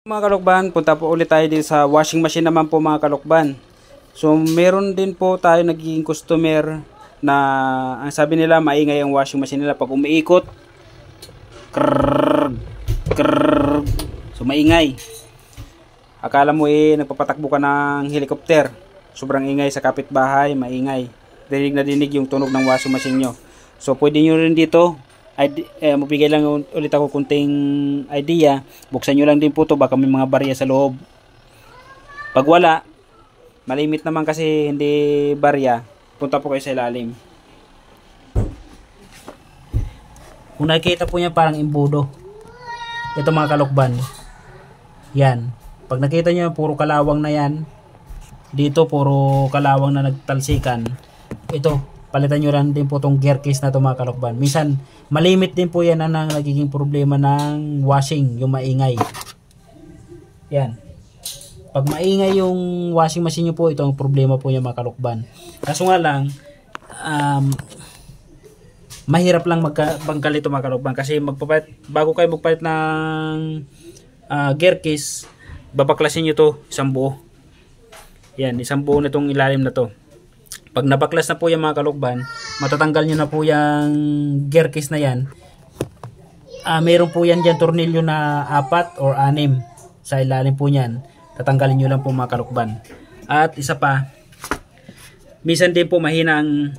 Mga kalukban, punta po ulit tayo din sa washing machine naman po mga kalukban. So meron din po tayo naging customer na ang sabi nila maingay ang washing machine nila pag umiikot. Krrrr, krrrr. So maingay. Akala mo nagpapatakbo ka ng helicopter. Sobrang ingay sa kapitbahay, maingay. Dinig na dinig yung tunog ng washing machine nyo. So pwede nyo rin dito mabigay lang ulit ako kunting idea. Buksan nyo lang din po to, baka may mga barya sa loob. Pag wala, malimit naman kasi hindi barya, punta po kayo sa ilalim. Kung nakikita po niya parang imbudo, ito mga kalukban, yan. Pag nakita nyo puro kalawang na yan, dito puro kalawang na nagtalsikan, ito palitan nyo lang din po itong gear case na ito mga kalukban. Minsan, malimit din po yan ang nagiging problema ng washing, yung maingay. Yan. Pag maingay yung washing machine nyo po, ito ang problema po yung mga kalukban. Kaso nga lang, mahirap lang magbangkal ito mga kalukban. Kasi bago kayo magpalit ng gear case, babaklasin nyo to isang buo. Yan, isang buo na itong ilalim na to. Pag nabaklas na po yung mga kalukban, matatanggal nyo na po yung gear case na yan. Meron po yan dyan tornilyo na 4 or 6 sa ilalim po nyan. Tatanggalin nyo lang po mga kalukban. At isa pa, minsan din po mahina ang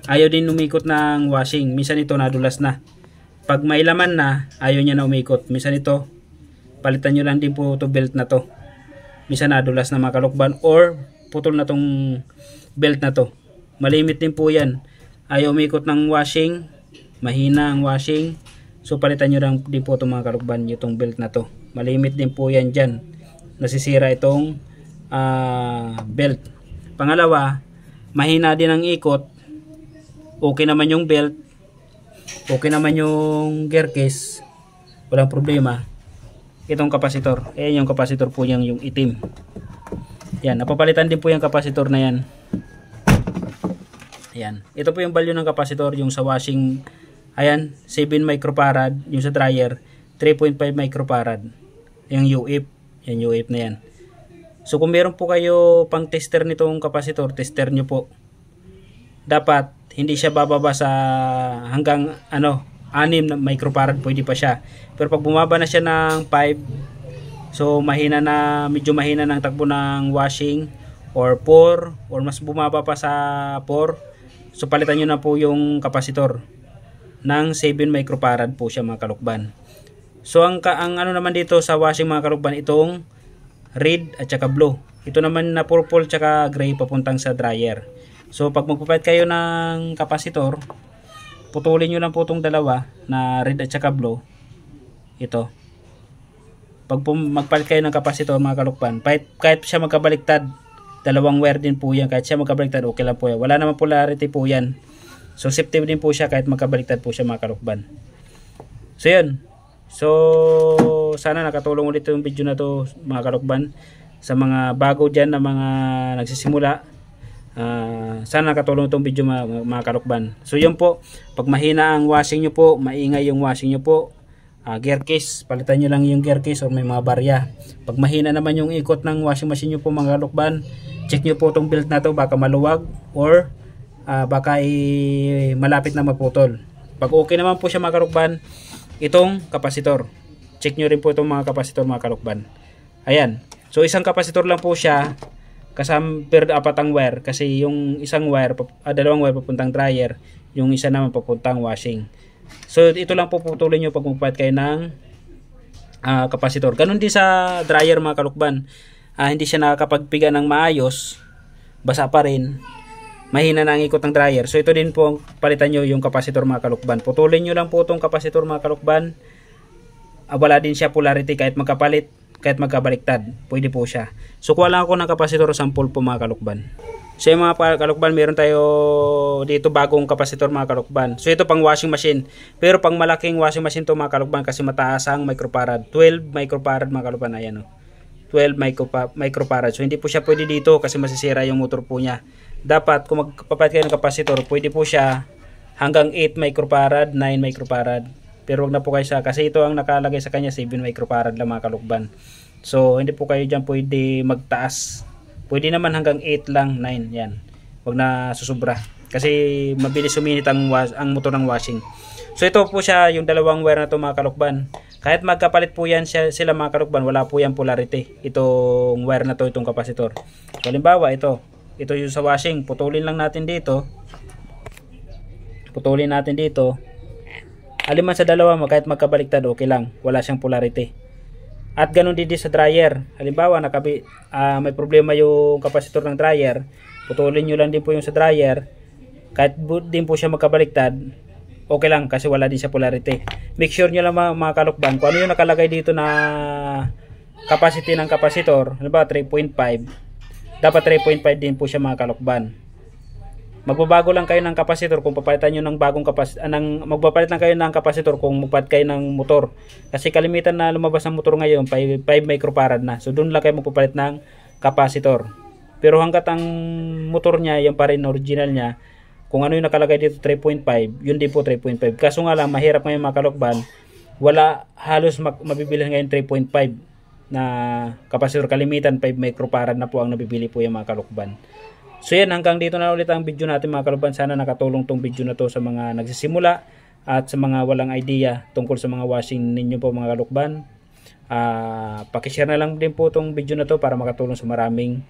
ayaw din umikot ng washing. Minsan ito nadulas na. Pag may laman na, ayaw niya na umikot. Minsan ito, palitan nyo lang din po ito belt na to. Minsan nadulas na mga kalukban or putol na tong belt na to. Malimit din po yan. Ayaw umikot ng washing, mahina ang washing, so palitan nyo lang din po itong mga kalukban itong belt na to. Malimit din po yan dyan, nasisira itong belt. Pangalawa, mahina din ang ikot, okay naman yung belt, okay naman yung gear case, walang problema. Itong kapasitor, yung kapasitor po yung itim. Yan, napapalitan din po yung kapasitor na yan. Ayan. Ito po yung value ng kapasitor, yung sa washing, ayan, 7 microfarad, yung sa dryer, 3.5 microfarad. Yung UF, yan UF na yan. So kung meron po kayo pang tester nitong kapasitor, tester nyo po. Dapat, hindi siya bababa sa hanggang, 6 na microfarad, pwede pa siya. Pero pag bumaba na siya ng 5, so mahina na, medyo mahina ng takbo ng washing, or 4, or mas bumaba pa sa 4, so palitan nyo na po yung kapasitor ng 7 microfarad po siya mga kalukban. So ang ano naman dito sa washing mga kalukban, itong red at saka blue. Ito naman na purple at gray papuntang sa dryer. So pag magpapalit kayo ng kapasitor, putulin nyo lang po itong dalawa na red at saka blue. Ito. Pag magpalit kayo ng kapasitor mga kalukban, kahit siya magkabaliktad, dalawang wire din po yan, kahit siya magkabaliktad, okay lang po yan. Wala naman polarity po yan. So safety din po siya kahit magkabaliktad po siya mga kalukban. So yun. So sana nakatulong ulit yung video na to mga kalukban. Sa mga bago dyan na mga nagsisimula, sana nakatulong itong video mga kalukban. So yun po, pag mahina ang washing nyo po, maingay yung washing nyo po, gear case, palitan nyo lang yung gear case or may mga barya. Pag mahina naman yung ikot ng washing machine nyo po mga kalukban, check nyo po itong belt na to, baka maluwag or baka malapit na maputol. Pag okay naman po siya mga kalukban, itong kapasitor, check nyo rin po itong mga kapasitor mga kalukban. Ayan, so isang kapasitor lang po siya, kasama per 4 ang wire, kasi yung isang wire, dalawang wire papuntang dryer, yung isa naman papuntang washing. So ito lang po putulin nyo pag magpalit kayo ng kapasitor. Ganun din sa dryer mga kalukban. Hindi siya nakakapagpiga ng maayos, basa pa rin, mahina na ang ikot ng dryer. So ito din po palitan nyo yung kapasitor mga kalukban. Putulin nyo lang po itong kapasitor mga kalukban. Wala din siya polarity kahit magkapalit, kahit magkabaliktad, pwede po siya. So kuha lang ako ng kapasitor sample po mga kalukban. So yung mga kalukban, meron tayo dito bagong kapasitor mga kalukban. So ito pang washing machine. Pero pang malaking washing machine to mga kalukban kasi mataas ang microfarad. 12 microfarad mga kalukban. Ayan o. 12 microfarad. So hindi po siya pwede dito kasi masisira yung motor po niya. Dapat kung magpapalit kayo ng kapasitor, pwede po siya hanggang 8 microfarad, 9 microfarad. Pero wag na po kayo kasi ito ang nakalagay sa kanya 7 microfarad lang mga kalukban. So hindi po kayo dyan pwede magtaas. Pwede naman hanggang 8 lang, 9 yan. Wag na susubra kasi mabilis suminit ang motor ng washing. So ito po siya yung dalawang wire na to mga kalukban. Kahit magkapalit po yan sila mga kalukban, wala po yan polarity. Itong wire na to, itong kapasitor. So halimbawa ito yung sa washing, putulin lang natin dito. Putulin natin dito. Aliman sa dalawa, kahit magkabaliktad, okay lang. Wala siyang polarity. At ganun din sa dryer. Halimbawa, may problema yung kapasitor ng dryer. Putulin nyo lang din po yung sa dryer. Kahit din po siya magkabaliktad, okay lang kasi wala din siya polarity. Make sure nyo lang mga kalukban, kung ano yung nakalagay dito na capacity ng kapasitor. Halimbawa, 3.5. Dapat 3.5 din po siya mga kalukban. Magbabago lang kayo ng kapasitor kung papalitan nyo ng bagong magpapalit lang kayo ng kapasitor kung magpalit kayo ng motor. Kasi kalimitan na lumabas ng motor ngayon 5 microfarad na. So doon lang kayo magpapalit ng kapasitor. Pero hanggat ang motor niya, yung pa rin original niya, kung ano yung nakalagay dito 3.5, yun din po 3.5. Kaso nga lang mahirap ngayon mga kalukban, wala halos mabibili ngayon 3.5 na kapasitor. Kalimitan 5 microfarad na po ang nabibili po yung mga kalukban. So yan, hanggang dito na ulit ang video natin mga kalukban. Sana nakatulong tong video na to sa mga nagsisimula at sa mga walang idea tungkol sa mga washing ninyo po mga kalukban. Pakishare na lang din po tong video na to para makatulong sa maraming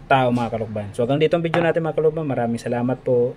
tao mga kalukban. So hanggang dito ang video natin mga kalukban. Maraming salamat po.